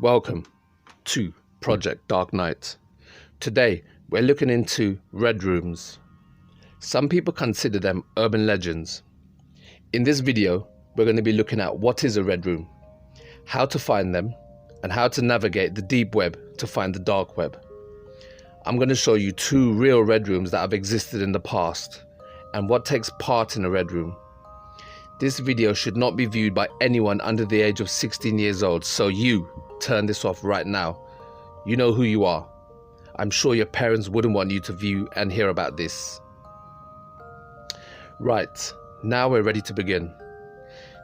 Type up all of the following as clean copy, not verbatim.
Welcome to Project Dark Knight. Today we're looking into red rooms. Some people consider them urban legends. In this video we're going to be looking at what is a red room, how to find them, and how to navigate the deep web to find the dark web. I'm going to show you two real red rooms that have existed in the past and what takes part in a red room. This video should not be viewed by anyone under the age of 16 years old, so you turn this off right now. You know who you are. I'm sure your parents wouldn't want you to view and hear about this. Right, now we're ready to begin.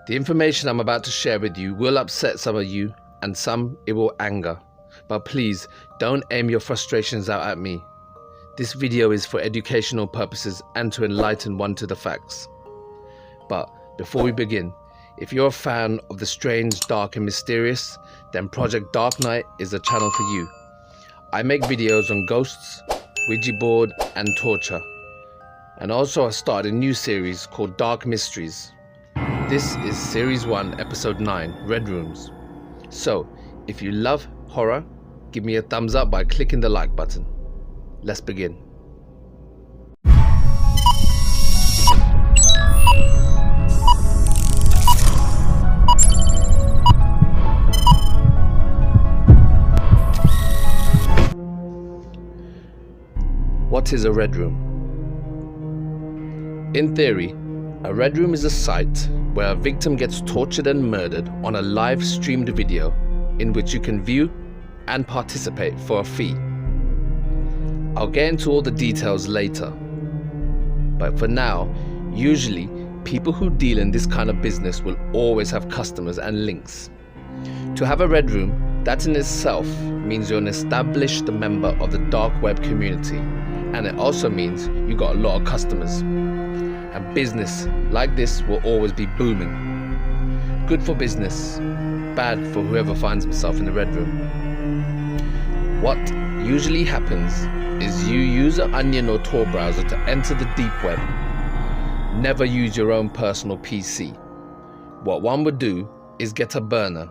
The information I'm about to share with you will upset some of you and some it will anger. But please don't aim your frustrations out at me. This video is for educational purposes and to enlighten one to the facts. But before we begin, if you're a fan of the strange, dark and mysterious, then Project Dark Knight is the channel for you. I make videos on ghosts, Ouija board and torture. And also I started a new series called Dark Mysteries. This is Series 1, Episode 9, Red Rooms. So, if you love horror, give me a thumbs up by clicking the like button. Let's begin. What is a red room? In theory, a red room is a site where a victim gets tortured and murdered on a live streamed video in which you can view and participate for a fee. I'll get into all the details later, but for now, usually people who deal in this kind of business will always have customers and links. To have a red room, that in itself means you're an established member of the dark web community, and it also means you got a lot of customers. And business like this will always be booming. Good for business, bad for whoever finds himself in the red room. What usually happens is you use an Onion or Tor browser to enter the deep web. Never use your own personal PC. What one would do is get a burner.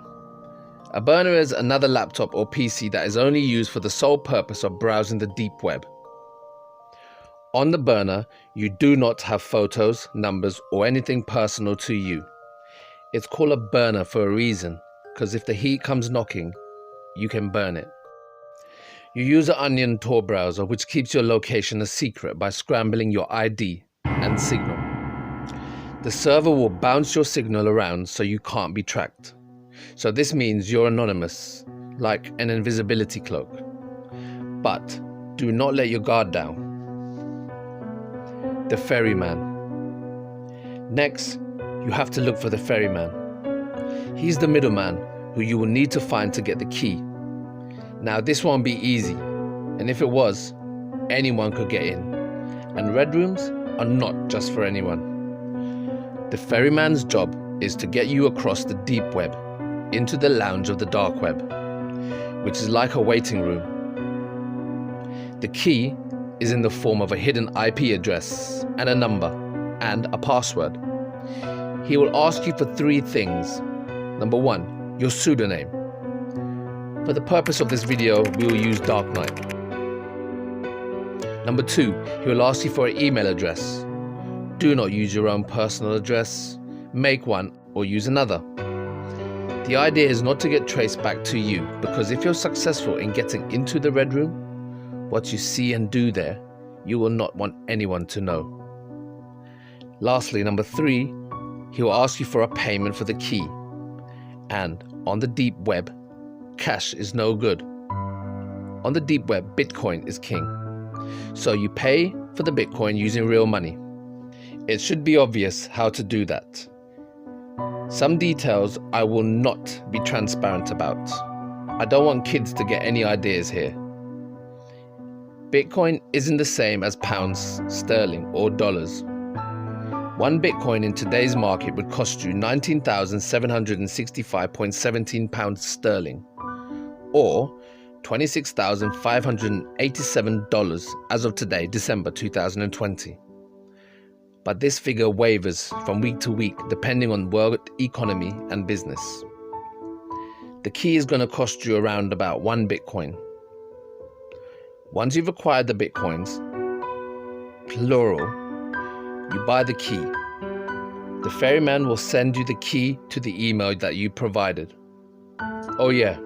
A burner is another laptop or PC that is only used for the sole purpose of browsing the deep web. On the burner, you do not have photos, numbers, or anything personal to you. It's called a burner for a reason, because if the heat comes knocking, you can burn it. You use an Onion Tor browser, which keeps your location a secret by scrambling your ID and signal. The server will bounce your signal around so you can't be tracked. So this means you're anonymous, like an invisibility cloak. But do not let your guard down. The Ferryman. Next, you have to look for the Ferryman. He's the middleman who you will need to find to get the key. Now this won't be easy, and if it was, anyone could get in. And red rooms are not just for anyone. The Ferryman's job is to get you across the deep web into the lounge of the dark web, which is like a waiting room. The key is in the form of a hidden IP address and a number and a password. He will ask you for three things. Number one, your pseudonym. For the purpose of this video, we will use Dark Knight. Number two, he will ask you for an email address. Do not use your own personal address. Make one or use another. The idea is not to get traced back to you, because if you're successful in getting into the red room, what you see and do there, you will not want anyone to know. Lastly, number three, he will ask you for a payment for the key. And on the deep web, cash is no good. On the deep web, Bitcoin is king. So you pay for the Bitcoin using real money. It should be obvious how to do that. Some details I will not be transparent about. I don't want kids to get any ideas here. Bitcoin isn't the same as pounds sterling or dollars. One Bitcoin in today's market would cost you 19,765.17 pounds sterling, or $26,587 as of today, December 2020. But this figure wavers from week to week depending on world economy and business. The key is going to cost you around about 1 Bitcoin. Once you've acquired the Bitcoins, plural, you buy the key. The ferryman will send you the key to the email that you provided. Oh yeah,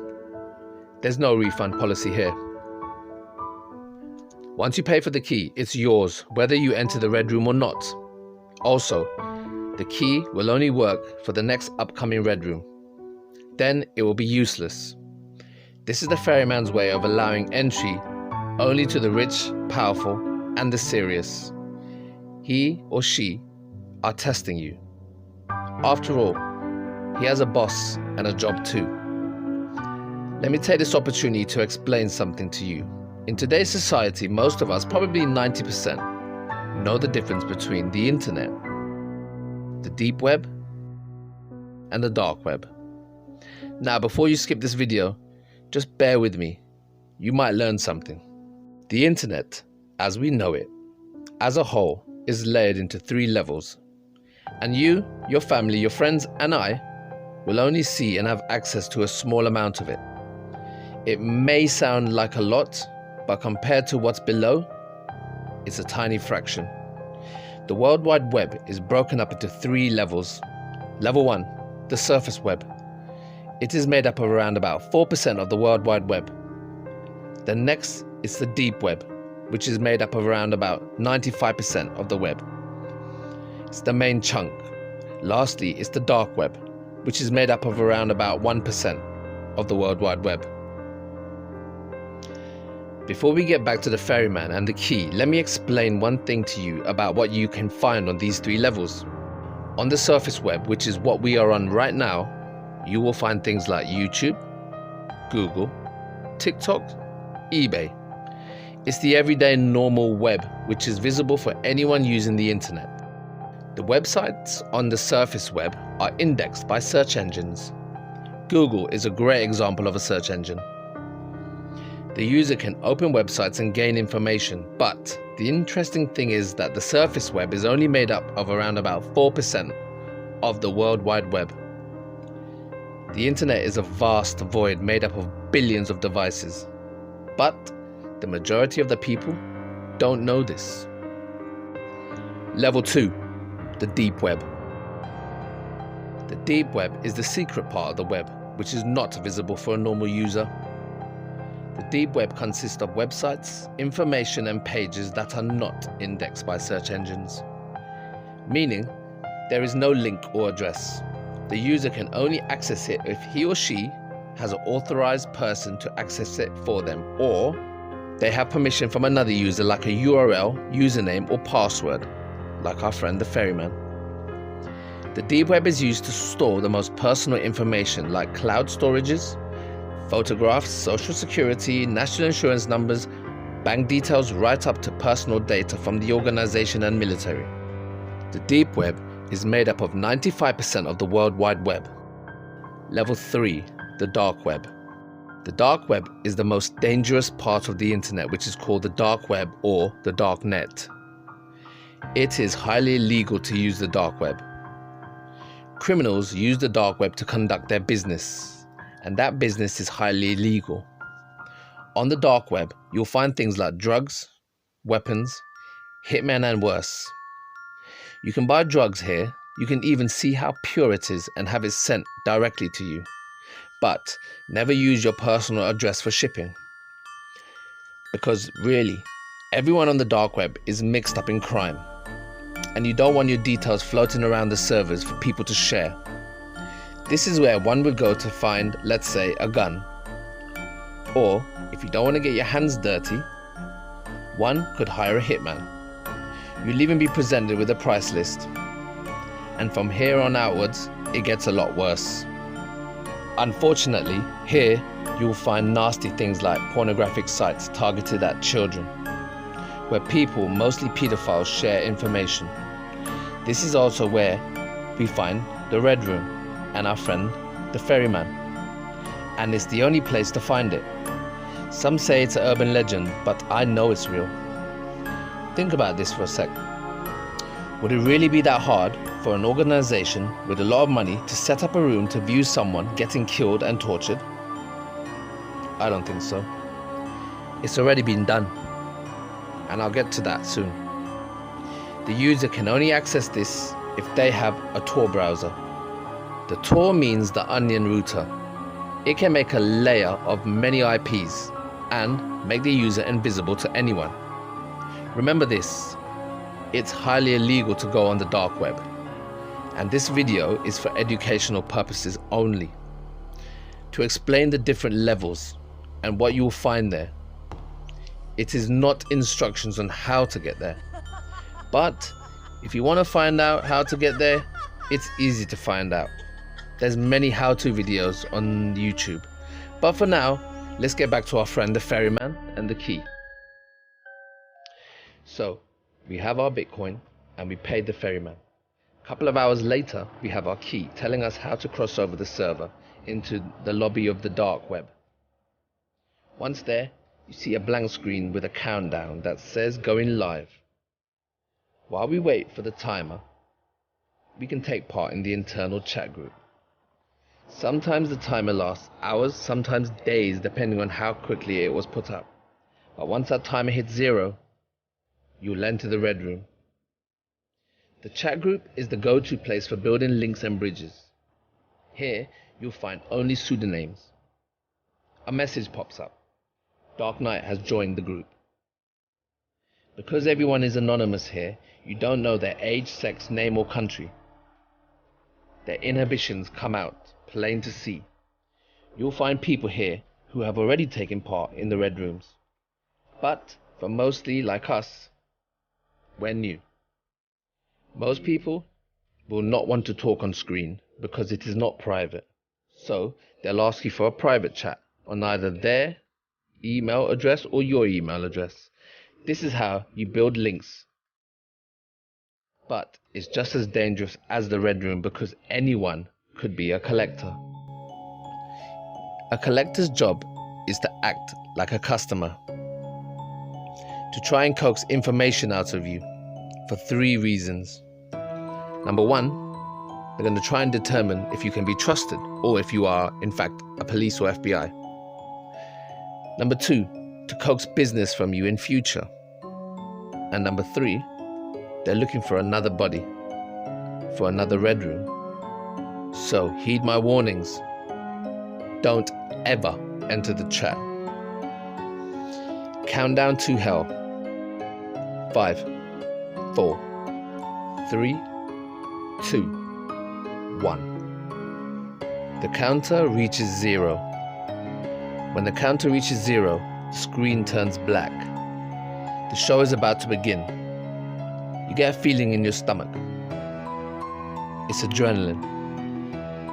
there's no refund policy here. Once you pay for the key, it's yours, whether you enter the red room or not. Also, the key will only work for the next upcoming red room. Then it will be useless. This is the ferryman's way of allowing entry only to the rich, powerful, and the serious. He or she are testing you. After all, he has a boss and a job too. Let me take this opportunity to explain something to you. In today's society, most of us, probably 90%, know the difference between the internet, the deep web, and the dark web. Now, before you skip this video, just bear with me. You might learn something. The internet, as we know it, as a whole, is layered into 3 levels. And you, your family, your friends, and I will only see and have access to a small amount of it. It may sound like a lot, but compared to what's below, it's a tiny fraction. The World Wide Web is broken up into 3 levels. Level 1, the surface web. It is made up of around about 4% of the World Wide Web. The next is the deep web, which is made up of around about 95% of the web. It's the main chunk. Lastly, it's the dark web, which is made up of around about 1% of the World Wide Web. Before we get back to the ferryman and the key, let me explain one thing to you about what you can find on these 3 levels. On the surface web, which is what we are on right now, you will find things like YouTube, Google, TikTok, eBay. It's the everyday normal web, which is visible for anyone using the internet. The websites on the surface web are indexed by search engines. Google is a great example of a search engine. The user can open websites and gain information, but the interesting thing is that the surface web is only made up of around about 4% of the World Wide Web. The internet is a vast void made up of billions of devices, but the majority of the people don't know this. Level 2, the deep web. The deep web is the secret part of the web, which is not visible for a normal user. The deep web consists of websites, information, and pages that are not indexed by search engines, meaning there is no link or address. The user can only access it if he or she has an authorized person to access it for them, or they have permission from another user like a URL, username, or password, like our friend the ferryman. The deep web is used to store the most personal information like cloud storages, photographs, social security, national insurance numbers, bank details, right up to personal data from the organization and military. The deep web is made up of 95% of the World Wide Web. Level 3, the dark web. The dark web is the most dangerous part of the internet, which is called the dark web or the dark net. It is highly illegal to use the dark web. Criminals use the dark web to conduct their business, and that business is highly illegal. On the dark web, you'll find things like drugs, weapons, hitmen, and worse. You can buy drugs here. You can even see how pure it is and have it sent directly to you. But never use your personal address for shipping. Because really, everyone on the dark web is mixed up in crime, and you don't want your details floating around the servers for people to share. This is where one would go to find, let's say, a gun. Or, if you don't want to get your hands dirty, one could hire a hitman. You'll even be presented with a price list. And from here on outwards, it gets a lot worse. Unfortunately, here you'll find nasty things like pornographic sites targeted at children, where people, mostly pedophiles, share information. This is also where we find the Red Room and our friend the Ferryman, and it's the only place to find it. Some say it's an urban legend, but I know it's real. Think about this for a sec. Would it really be that hard for an organization with a lot of money to set up a room to view someone getting killed and tortured? I don't think so. It's already been done, and I'll get to that soon. The user can only access this if they have a Tor browser. The Tor means the onion router. It can make a layer of many IPs and make the user invisible to anyone. Remember this, it's highly illegal to go on the dark web, and this video is for educational purposes only, to explain the different levels and what you will find there. It is not instructions on how to get there, but if you want to find out how to get there, it's easy to find out. There's many how-to videos on YouTube, but for now, let's get back to our friend the ferryman and the key. So, we have our Bitcoin and we paid the ferryman. A couple of hours later, we have our key telling us how to cross over the server into the lobby of the dark web. Once there, you see a blank screen with a countdown that says going live. While we wait for the timer, we can take part in the internal chat group. Sometimes the timer lasts hours, sometimes days, depending on how quickly it was put up. But once that timer hits 0, you'll enter the red room. The chat group is the go-to place for building links and bridges. Here, you'll find only pseudonyms. A message pops up. Dark Knight has joined the group. Because everyone is anonymous here, you don't know their age, sex, name or country. Their inhibitions come out, plain to see. You'll find people here who have already taken part in the red rooms. But, for mostly like us, we're new. Most people will not want to talk on screen because it is not private. So, they'll ask you for a private chat on either their email address or your email address. This is how you build links. But it's just as dangerous as the red room because anyone could be a collector. A collector's job is to act like a customer, to try and coax information out of you for 3 reasons. Number 1, they're going to try and determine if you can be trusted or if you are, in fact, a police or FBI. Number 2, to coax business from you in future. And number 3, they're looking for another body, for another red room. So heed my warnings. Don't ever enter the chat. Countdown to hell. 5, 4, 3, 2, 1. The counter reaches 0. When the counter reaches 0, the screen turns black. The show is about to begin. You get a feeling in your stomach. It's adrenaline.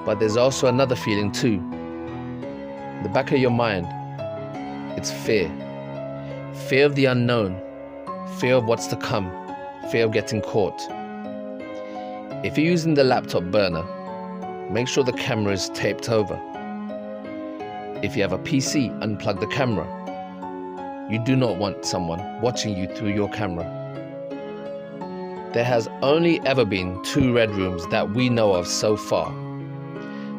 But there's also another feeling too. In the back of your mind, it's fear. Fear of the unknown. Fear of what's to come. Fear of getting caught. If you're using the laptop burner, make sure the camera is taped over. If you have a PC, unplug the camera. You do not want someone watching you through your camera. There has only ever been 2 red rooms that we know of so far.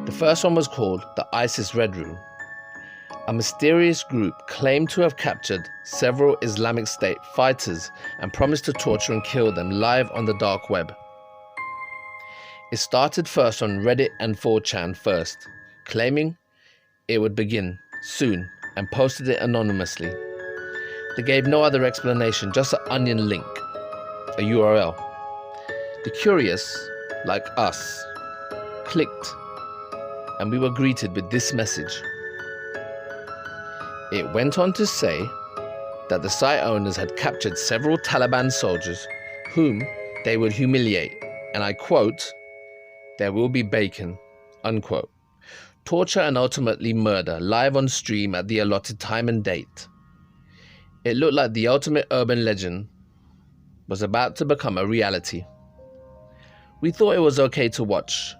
The first one was called the ISIS Red Room. A mysterious group claimed to have captured several Islamic State fighters and promised to torture and kill them live on the dark web. It started first on Reddit and 4chan first, claiming it would begin soon and posted it anonymously. They gave no other explanation, just an onion link, a URL. The curious, like us, clicked and we were greeted with this message. It went on to say that the site owners had captured several Taliban soldiers whom they would humiliate, and I quote, "There will be bacon," unquote. Torture and ultimately murder live on stream at the allotted time and date. It looked like the ultimate urban legend was about to become a reality. We thought it was okay to watch.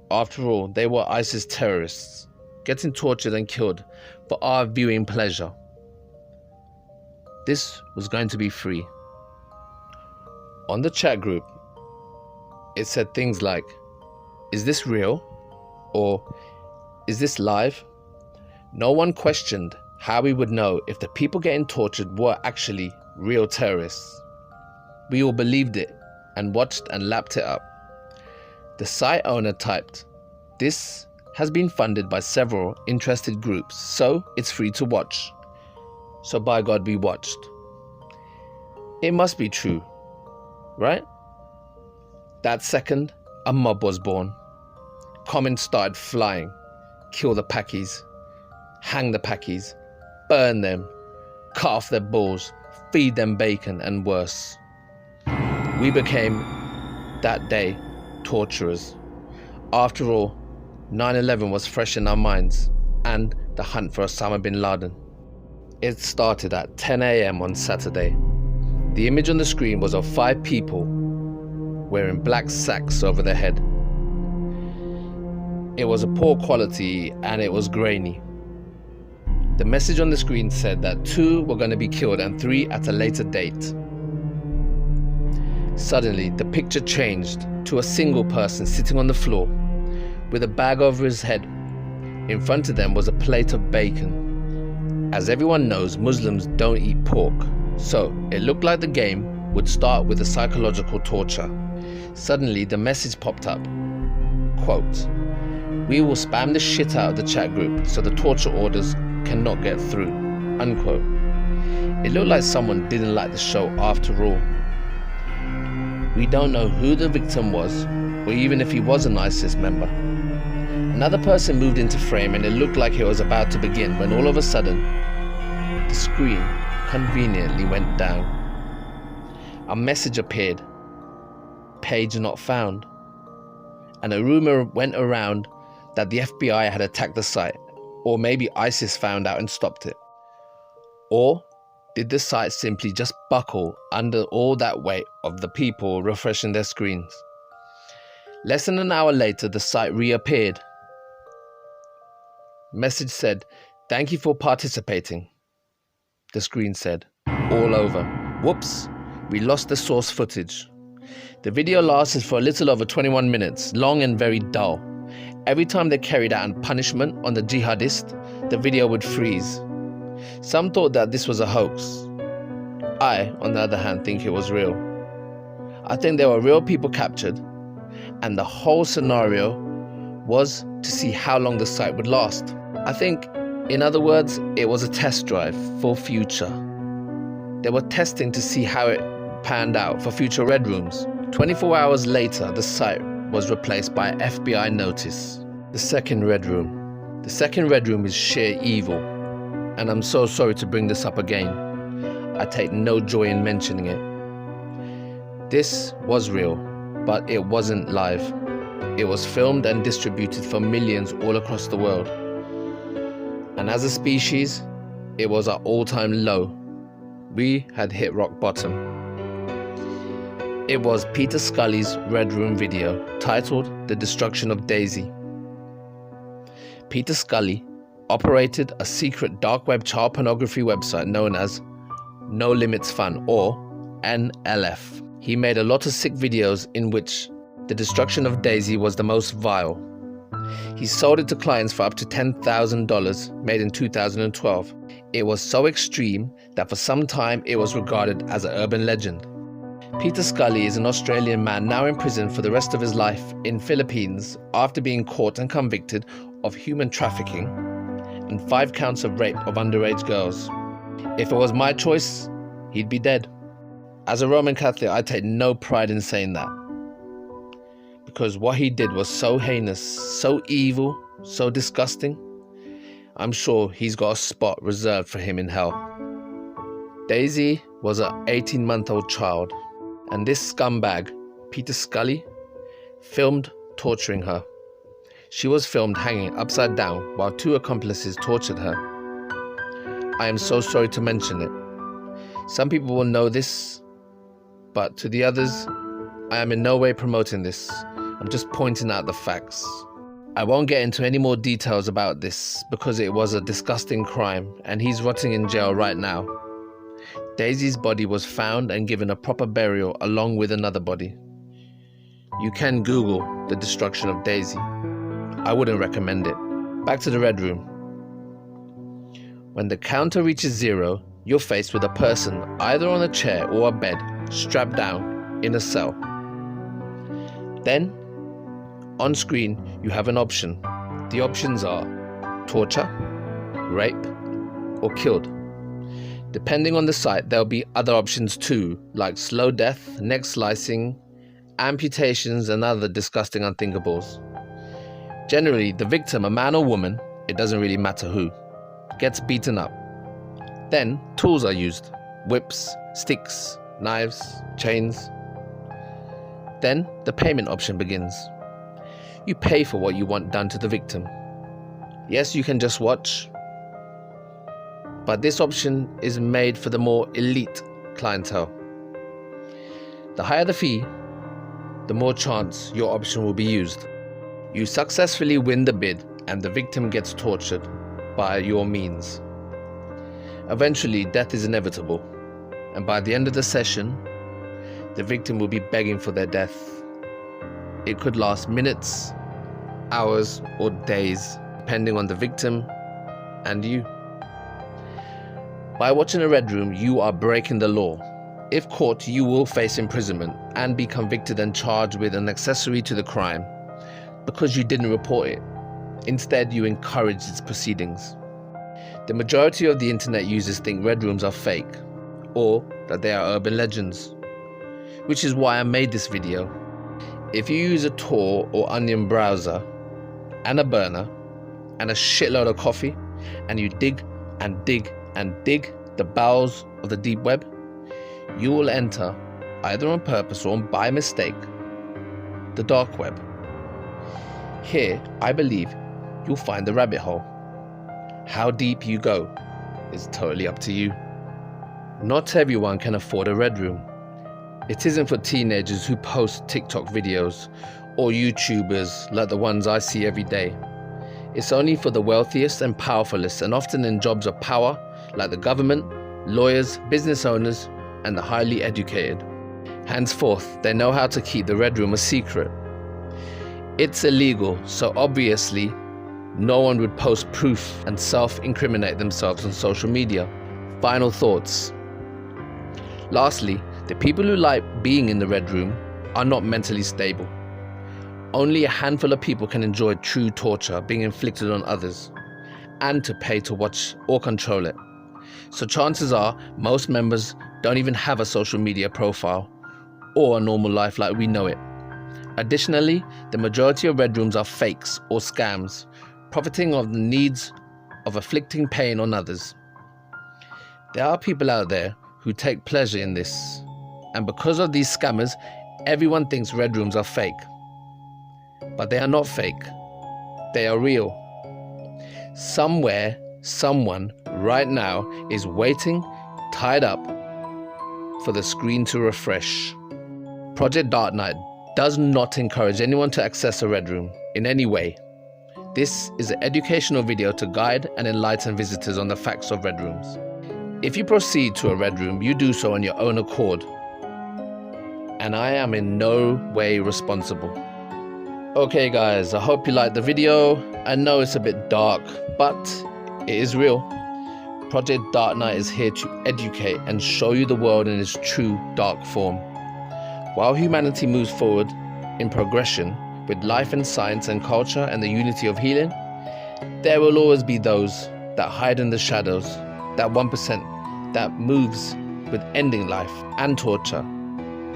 After all, they were ISIS terrorists, getting tortured and killed for our viewing pleasure. This was going to be free. On the chat group, It said things like, "Is this real?" or "Is this live?" No one questioned how we would know if the people getting tortured were actually real terrorists. We all believed it and watched and lapped it up. The site owner typed, "This has been funded by several interested groups, so it's free to watch." So by God, we watched. It must be true, right? That second, a mob was born. Comments started flying. Kill the Packies. Hang the Packies. Burn them. Cut off their balls. Feed them bacon and worse. We became, that day, torturers. After all, 9/11 was fresh in our minds, and the hunt for Osama bin Laden. It started at 10 a.m. on Saturday. The image on the screen was of 5 people wearing black sacks over their head. It was a poor quality and it was grainy. The message on the screen said that 2 were going to be killed and 3 at a later date. Suddenly, the picture changed to a single person sitting on the floor with a bag over his head. In front of them was a plate of bacon. As everyone knows, Muslims don't eat pork, so it looked like the game would start with a psychological torture. Suddenly, the message popped up. Quote, "We will spam the shit out of the chat group so the torture orders cannot get through." Unquote. It looked like someone didn't like the show after all. We don't know who the victim was, or even if he was an ISIS member. Another person moved into frame and it looked like it was about to begin when all of a sudden, the screen conveniently went down. A message appeared, "Page not found," and a rumor went around that the FBI had attacked the site, or maybe ISIS found out and stopped it. Or did the site simply just buckle under all that weight of the people refreshing their screens? Less than an hour later, the site reappeared. Message said, "Thank you for participating." The screen said, "All over. Whoops, we lost the source footage." The video lasted for a little over 21 minutes, long and very dull. Every time they carried out a punishment on the jihadist, the video would freeze. Some thought that this was a hoax. I, on the other hand, think it was real. I think there were real people captured, and the whole scenario was to see how long the site would last. I think, in other words, it was a test drive for future. They were testing to see how it panned out for future red rooms. 24 hours later, the site was replaced by an FBI notice. The second red room. The second red room is sheer evil, and I'm so sorry to bring this up again. I take no joy in mentioning it. This was real, but it wasn't live. It was filmed and distributed for millions all across the world. And as a species, it was our all-time low. We had hit rock bottom. It was Peter Scully's Red Room video, titled "The Destruction of Daisy." Peter Scully operated a secret dark web child pornography website known as No Limits Fun, or NLF. He made a lot of sick videos in which the destruction of Daisy was the most vile. He sold it to clients for up to $10,000, made in 2012. It was so extreme that for some time it was regarded as an urban legend. Peter Scully is an Australian man now in prison for the rest of his life in Philippines after being caught and convicted of human trafficking and 5 counts of rape of underage girls. If it was my choice, he'd be dead. As a Roman Catholic, I take no pride in saying that, because what he did was so heinous, so evil, so disgusting. I'm sure he's got a spot reserved for him in hell. Daisy was an 18-month-old child, and this scumbag, Peter Scully, filmed torturing her. She was filmed hanging upside down while 2 accomplices tortured her. I am so sorry to mention it. Some people will know this, but to the others, I am in no way promoting this. I'm just pointing out the facts. I won't get into any more details about this because it was a disgusting crime and he's rotting in jail right now. Daisy's body was found and given a proper burial along with another body. You can Google the destruction of Daisy. I wouldn't recommend it. Back to the Red Room. When the counter reaches 0, you're faced with a person either on a chair or a bed, strapped down in a cell. Then, on screen, you have an option. The options are torture, rape, or killed. Depending on the site, there'll be other options too, like slow death, neck slicing, amputations, and other disgusting unthinkables. Generally, the victim, a man or woman, it doesn't really matter who, gets beaten up. Then, tools are used: whips, sticks, knives, chains. Then, the payment option begins. You pay for what you want done to the victim. Yes, you can just watch, but this option is made for the more elite clientele. The higher the fee, the more chance your option will be used. You successfully win the bid and the victim gets tortured by your means. Eventually, death is inevitable, and by the end of the session, the victim will be begging for their death. It could last minutes, hours, or days, depending on the victim and you. By watching a Red Room, you are breaking the law. If caught, you will face imprisonment and be convicted and charged with an accessory to the crime because you didn't report it. Instead, you encouraged its proceedings. The majority of the internet users think Red Rooms are fake, or that they are urban legends, which is why I made this video. If you use a Tor or Onion browser and a burner and a shitload of coffee, and you dig and dig and dig the bowels of the deep web, you will enter, either on purpose or by mistake, the dark web. Here, I believe, you'll find the rabbit hole. How deep you go is totally up to you. Not everyone can afford a Red Room. It isn't for teenagers who post TikTok videos or YouTubers like the ones I see every day. It's only for the wealthiest and powerfulest, and often in jobs of power like the government, lawyers, business owners, and the highly educated. Henceforth, they know how to keep the Red Room a secret. It's illegal, so obviously no one would post proof and self-incriminate themselves on social media. Final thoughts. Lastly, the people who like being in the Red Room are not mentally stable. Only a handful of people can enjoy true torture being inflicted on others, and to pay to watch or control it. So chances are, most members don't even have a social media profile or a normal life like we know it. Additionally, the majority of Red Rooms are fakes or scams, profiting of the needs of inflicting pain on others. There are people out there who take pleasure in this, and because of these scammers, everyone thinks Red Rooms are fake. But they are not fake. They are real. Somewhere, someone right now is waiting, tied up, for the screen to refresh. Project Dark Knight does not encourage anyone to access a Red Room in any way. This is an educational video to guide and enlighten visitors on the facts of Red Rooms. If you proceed to a Red Room, you do so on your own accord, and I am in no way responsible. Okay guys, I hope you liked the video. I know it's a bit dark, but it is real. Project Dark Knight is here to educate and show you the world in its true dark form. While humanity moves forward in progression with life and science and culture and the unity of healing, there will always be those that hide in the shadows, that 1% that moves with ending life and torture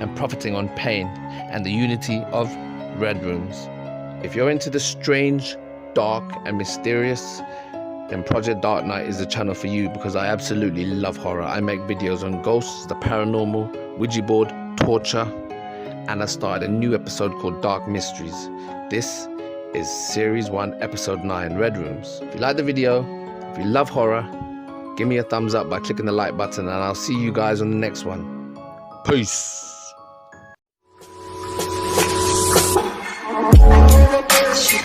and profiting on pain and the unity of Red Rooms. If you're into the strange, dark and mysterious, then Project Dark Knight is the channel for you, because I absolutely love horror. I make videos on ghosts, the paranormal, Ouija board, torture, and I started a new episode called Dark Mysteries. This is Series 1, Episode 9, Red Rooms. If you like the video, if you love horror, give me a thumbs up by clicking the like button, and I'll see you guys on the next one. Peace! She